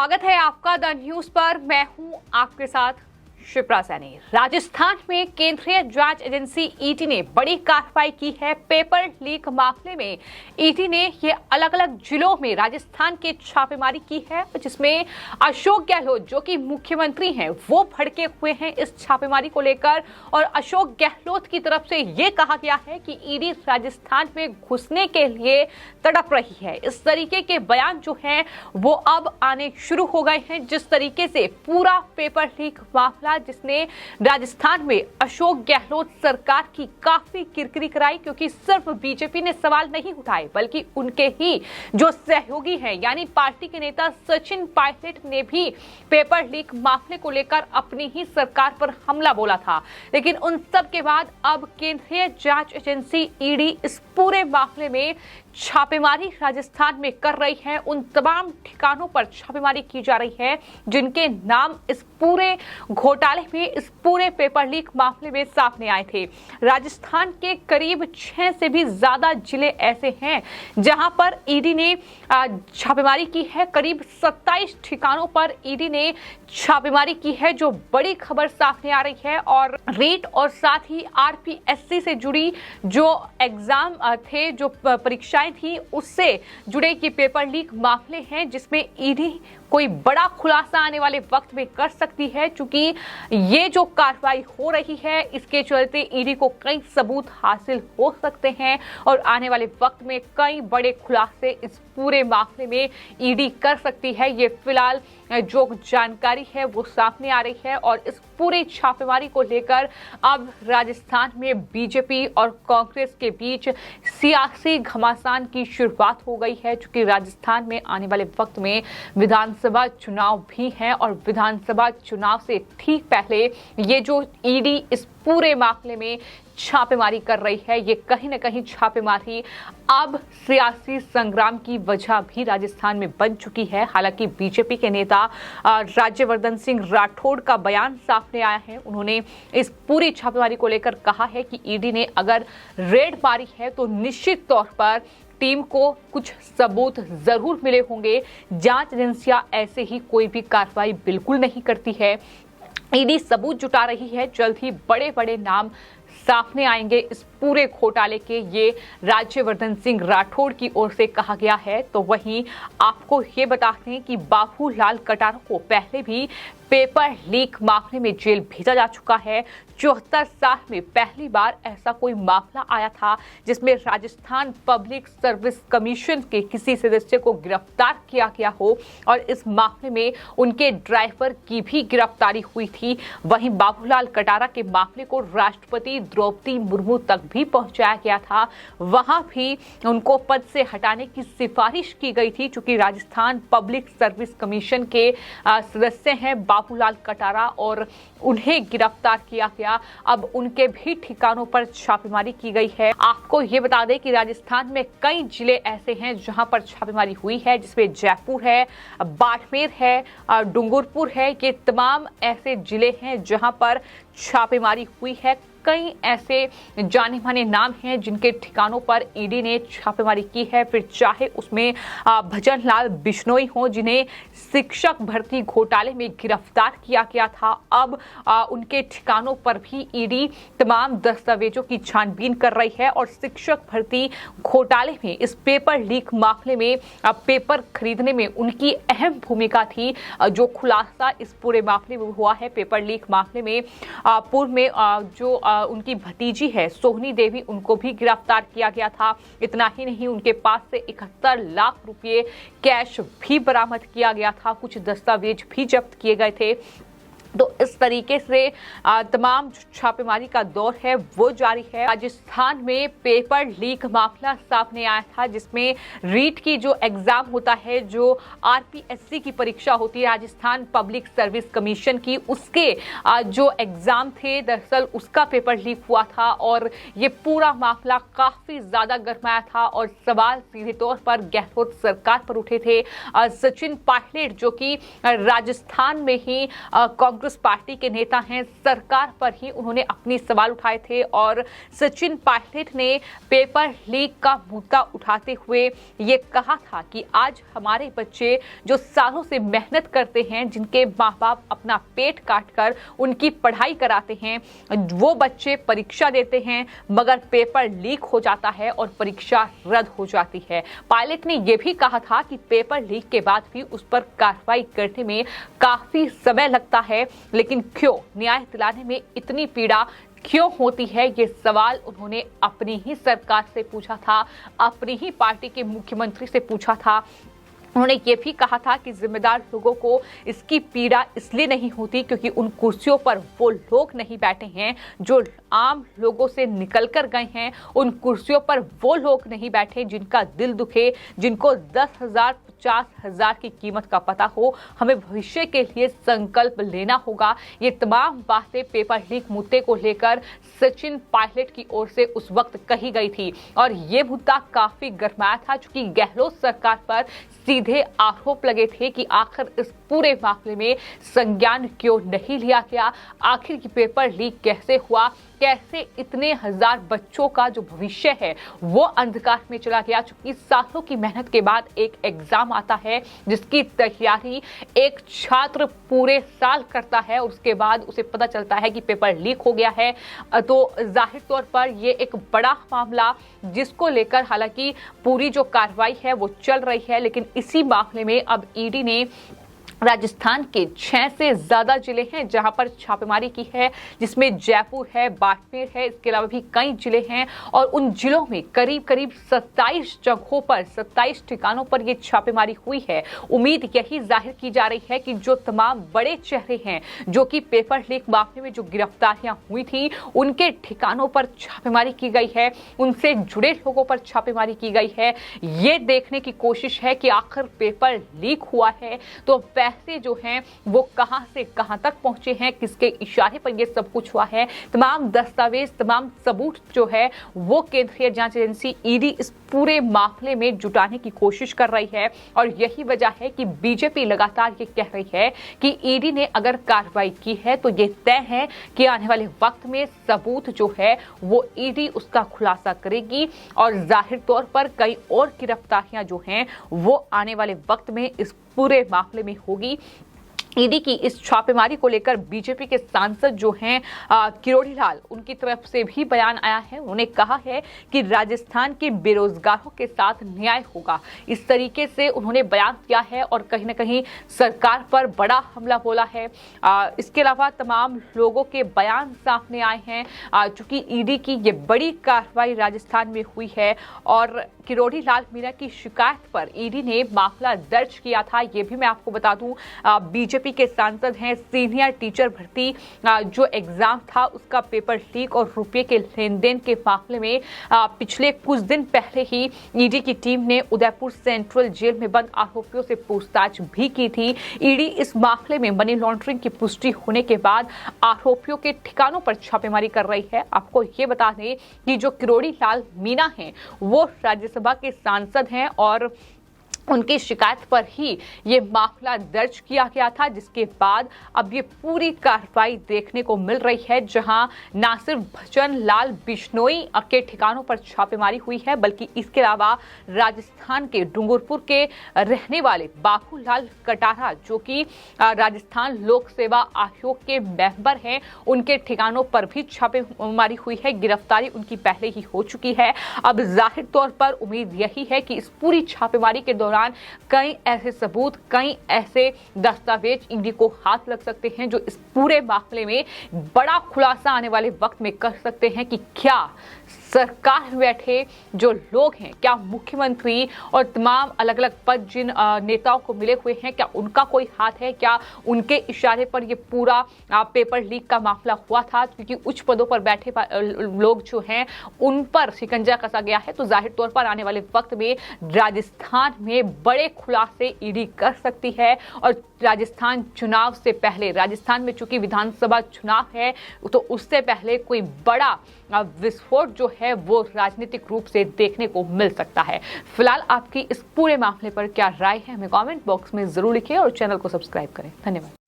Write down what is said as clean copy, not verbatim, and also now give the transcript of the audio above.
स्वागत है आपका द न्यूज पर। मैं हूं आपके साथ शिप्रा सैनी। राजस्थान में केंद्रीय जांच एजेंसी ईडी ने बड़ी कार्रवाई की है। पेपर लीक मामले में ईडी ने ये अलग अलग जिलों में राजस्थान के छापेमारी की है, जिसमें अशोक गहलोत जो कि मुख्यमंत्री हैं वो भड़के हुए हैं इस छापेमारी को लेकर। और अशोक गहलोत की तरफ से ये कहा गया है कि ईडी राजस्थान में घुसने के लिए तड़प रही है। इस तरीके के बयान जो हैं वो अब आने शुरू हो गए हैं। जिस तरीके से पूरा पेपर लीक मामला जिसने राजस्थान में अशोक गहलोत सरकार की काफी किरकिरी कराई, क्योंकि सिर्फ बीजेपी ने सवाल नहीं उठाए बल्कि उनके ही जो सहयोगी हैं यानी पार्टी के नेता सचिन पायलट ने भी पेपर लीक मामले को लेकर अपनी ही सरकार पर हमला बोला था। लेकिन उन सब के बाद अब केंद्रीय जांच एजेंसी ईडी इस पूरे मामले में छापेमारी राजस्थान में कर रही है। उन तमाम ठिकानों पर छापेमारी की जा रही है जिनके नाम इस पूरे घोटाले में, इस पूरे पेपर लीक मामले में सामने आए थे। राजस्थान के करीब 6 से भी ज्यादा जिले ऐसे हैं जहां पर ईडी ने छापेमारी की है। करीब 27 ठिकानों पर ईडी ने छापेमारी की है, जो बड़ी खबर सामने आ रही है। और रीट और साथ ही आरपीएससी से जुड़ी जो एग्जाम थे, जो परीक्षाएं थी, उससे जुड़े ये पेपर लीक मामले हैं जिसमें ईडी कोई बड़ा खुलासा आने वाले वक्त में कर सकती है। क्योंकि ये जो कार्रवाई हो रही है इसके चलते ईडी को कई सबूत हासिल हो सकते हैं और आने वाले वक्त में कई बड़े खुलासे इस पूरे मामले में ईडी कर सकती है। ये फिलहाल जो जानकारी है वो सामने आ रही है। और इस पूरी छापेमारी को लेकर अब राजस्थान में बीजेपी और कांग्रेस के बीच सियासी घमासान की शुरुआत हो गई है, क्योंकि राजस्थान में आने वाले वक्त में विधानसभा चुनाव भी हैं। और विधानसभा चुनाव से ठीक पहले ये जो ईडी इस पूरे मामले में छापेमारी कर रही है, ये कहीं ना कहीं छापेमारी अब सियासी संग्राम की वजह भी राजस्थान में बन चुकी है। हालांकि बीजेपी के नेता राज्यवर्धन सिंह राठौड़ का बयान सामने आया है। उन्होंने इस पूरी छापेमारी को लेकर कहा है कि ईडी ने अगर रेड मारी है तो निश्चित तौर पर टीम को कुछ सबूत जरूर मिले होंगे। जांच एजेंसियां ऐसे ही कोई भी कार्रवाई बिल्कुल नहीं करती है। ईडी सबूत जुटा रही है। जल्द ही बड़े बड़े नाम सामने आएंगे इस पूरे घोटाले के, ये राज्यवर्धन सिंह राठौड़ की ओर से कहा गया है। तो वहीं आपको ये बताते हैं कि बाबूलाल कटारा को पहले भी पेपर लीक मामले में जेल भेजा जा चुका है। 74 साल में पहली बार ऐसा कोई मामला आया था जिसमें राजस्थान पब्लिक सर्विस कमीशन के किसी सदस्य को गिरफ्तार किया गया हो और इस मामले में उनके ड्राइवर की भी गिरफ्तारी हुई थी। वहीं बाबूलाल कटारा के मामले को राष्ट्रपति द्रौपदी मुर्मू तक भी पहुंचाया गया था। वहां भी उनको पद से हटाने की सिफारिश की गई थी, क्योंकि राजस्थान पब्लिक सर्विस कमीशन के सदस्य हैं बाबूलाल कटारा और उन्हें गिरफ्तार किया गया। अब उनके भी ठिकानों पर छापेमारी की गई है। आपको ये बता दें कि राजस्थान में कई जिले ऐसे हैं जहां पर छापेमारी हुई है, जिसमें जयपुर है, बाड़मेर है, डूंगरपुर है। ये तमाम ऐसे जिले हैं जहां पर छापेमारी हुई है। कई ऐसे जाने माने नाम हैं जिनके ठिकानों पर ईडी ने छापेमारी की है, फिर चाहे उसमें भजन लाल बिश्नोई हो जिन्हें शिक्षक भर्ती घोटाले में गिरफ्तार किया गया था। अब उनके ठिकानों पर भी ईडी तमाम दस्तावेजों की छानबीन कर रही है और शिक्षक भर्ती घोटाले में, इस पेपर लीक मामले में, पेपर खरीदने में उनकी अहम भूमिका थी। जो खुलासा इस पूरे मामले में हुआ है, पेपर लीक मामले में पूर्व में जो उनकी भतीजी है सोहनी देवी, उनको भी गिरफ्तार किया गया था। इतना ही नहीं, उनके पास से 71 लाख रुपए कैश भी बरामद किया गया था। कुछ दस्तावेज भी जब्त किए गए थे। तो इस तरीके से तमाम छापेमारी का दौर है वो जारी है। राजस्थान में पेपर लीक मामला सामने आया था, जिसमें रीट की जो एग्जाम होता है, जो आरपीएससी की परीक्षा होती है राजस्थान पब्लिक सर्विस कमीशन की, उसके जो एग्जाम थे दरअसल उसका पेपर लीक हुआ था। और ये पूरा मामला काफी ज्यादा गरमाया था और सवाल सीधे तौर पर गहलोत सरकार पर उठे थे। सचिन पायलट जो कि राजस्थान में ही कांग्रेस कांग्रेस पार्टी के नेता हैं, सरकार पर ही उन्होंने अपनी सवाल उठाए थे और सचिन पायलट ने पेपर लीक का मुद्दा उठाते हुए ये कहा था कि आज हमारे बच्चे जो सालों से मेहनत करते हैं, जिनके माँ बाप अपना पेट काटकर उनकी पढ़ाई कराते हैं, वो बच्चे परीक्षा देते हैं मगर पेपर लीक हो जाता है और परीक्षा रद्द हो जाती है। पायलट ने यह भी कहा था कि पेपर लीक के बाद भी उस पर कार्रवाई करने में काफी समय लगता है, लेकिन क्यों न्याय दिलाने में इतनी पीड़ा क्यों होती है, ये सवाल उन्होंने अपनी ही सरकार से पूछा था, अपनी ही पार्टी के मुख्यमंत्री से पूछा था। उन्होंने ये भी कहा था कि जिम्मेदार लोगों को इसकी पीड़ा इसलिए नहीं होती क्योंकि उन कुर्सियों पर वो लोग नहीं बैठे हैं जो आम लोगों से निकल कर गए हैं। उन कुर्सियों पर वो लोग नहीं बैठे जिनका दिल दुखे, जिनको 10,000 50,000 की कीमत का पता हो। हमें भविष्य के लिए संकल्प लेना होगा। ये तमाम बातें पेपर लीक मुद्दे को लेकर सचिन पायलट की ओर से उस वक्त कही गई थी और ये मुद्दा काफी गरमाया था, चूंकि गहलोत सरकार पर सीधे आरोप लगे थे कि आखिर इस पूरे मामले में संज्ञान क्यों नहीं लिया गया, आखिर ये पेपर लीक कैसे हुआ, कैसे इतने हजार बच्चों का जो भविष्य है वो अंधकार में चला गया। चूंकि सालों की मेहनत के बाद एक एग्जाम आता है जिसकी तैयारी एक छात्र पूरे साल करता है, उसके बाद उसे पता चलता है कि पेपर लीक हो गया है, तो जाहिर तौर पर ये एक बड़ा मामला जिसको लेकर हालांकि पूरी जो कार्रवाई है वो चल रही है, लेकिन इसी मामले में अब ईडी ने राजस्थान के 6 से ज्यादा जिले हैं जहां पर छापेमारी की है, जिसमें जयपुर है, बाड़मेर है, इसके अलावा भी कई जिले हैं और उन जिलों में करीब 27 जगहों पर 27 ठिकानों पर ये छापेमारी हुई है। उम्मीद यही जाहिर की जा रही है कि जो तमाम बड़े चेहरे हैं जो कि पेपर लीक मामले में जो गिरफ्तारियां हुई थी उनके ठिकानों पर छापेमारी की गई है, उनसे जुड़े लोगों पर छापेमारी की गई है। ये देखने की कोशिश है कि आखिर पेपर लीक हुआ है तो पैसे जो हैं वो कहां से कहां तक पहुंचे हैं, किसके इशारे पर ये सब कुछ हुआ है। तमाम दस्तावेज, तमाम सबूत जो है वो केंद्रीय जांच एजेंसी ईडी इस पूरे मामले में जुटाने की कोशिश कर रही है और यही वजह है कि बीजेपी लगातार ये कह रही है कि ईडी ने अगर कार्रवाई की है तो ये तय है कि आने वाले वक्त में सबूत जो है वो ईडी उसका खुलासा करेगी और जाहिर तौर पर कई और गिरफ्तारियां जो हैं वो आने वाले वक्त में इस पूरे मामले में होगी। ईडी की इस छापेमारी को लेकर बीजेपी के सांसद जो हैं किरोड़ी लाल, उनकी तरफ से भी बयान आया है। उन्होंने कहा है कि राजस्थान के बेरोजगारों के साथ न्याय होगा, इस तरीके से उन्होंने बयान किया है और कहीं न कहीं सरकार पर बड़ा हमला बोला है। इसके अलावा तमाम लोगों के बयान सामने आए हैं। चूंकि ईडी की ये बड़ी कार्रवाई राजस्थान में हुई है और किरोड़ी लाल मीणा की शिकायत पर ईडी ने मामला दर्ज किया था। ये भी मैं आपको बता दूं, बीजेपी के सांसद हैं, सीनियर टीचर भर्ती जो एग्जाम था उसका पेपर लीक और रुपये के लेन देन के मामले में पिछले कुछ दिन पहले ही ईडी की टीम ने उदयपुर सेंट्रल जेल में बंद आरोपियों से पूछताछ भी की थी। ईडी इस मामले में मनी लॉन्ड्रिंग की पुष्टि होने के बाद आरोपियों के ठिकानों पर छापेमारी कर रही है। आपको ये बता दें कि जो किरोड़ी लाल मीणा हैं वो राज्यसभा के सांसद हैं और उनकी शिकायत पर ही ये मामला दर्ज किया गया था, जिसके बाद अब ये पूरी कार्रवाई देखने को मिल रही है, जहां ना सिर्फ भजन लाल बिश्नोई के ठिकानों पर छापेमारी हुई है बल्कि इसके अलावा राजस्थान के डूंगरपुर के रहने वाले बाबूलाल कटारा जो कि राजस्थान लोक सेवा आयोग के मेंबर हैं, उनके ठिकानों पर भी छापेमारी हुई है। गिरफ्तारी उनकी पहले ही हो चुकी है। अब जाहिर तौर पर उम्मीद यही है कि इस पूरी छापेमारी के दौरान कई ऐसे सबूत, कई ऐसे दस्तावेज ईडी को हाथ लग सकते हैं जो इस पूरे मामले में बड़ा खुलासा आने वाले वक्त में कर सकते हैं कि क्या सरकार में बैठे जो लोग हैं, क्या मुख्यमंत्री और तमाम अलग अलग पद जिन नेताओं को मिले हुए हैं, क्या उनका कोई हाथ है, क्या उनके इशारे पर ये पूरा पेपर लीक का मामला हुआ था। क्योंकि उच्च पदों पर बैठे लोग जो हैं उन पर शिकंजा कसा गया है, तो जाहिर तौर पर आने वाले वक्त में राजस्थान में बड़े खुलासे ईडी कर सकती है। और राजस्थान चुनाव से पहले, राजस्थान में चूंकि विधानसभा चुनाव है तो उससे पहले कोई बड़ा विस्फोट जो है वो राजनीतिक रूप से देखने को मिल सकता है। फिलहाल आपकी इस पूरे मामले पर क्या राय है हमें कमेंट बॉक्स में जरूर लिखिए और चैनल को सब्सक्राइब करें। धन्यवाद।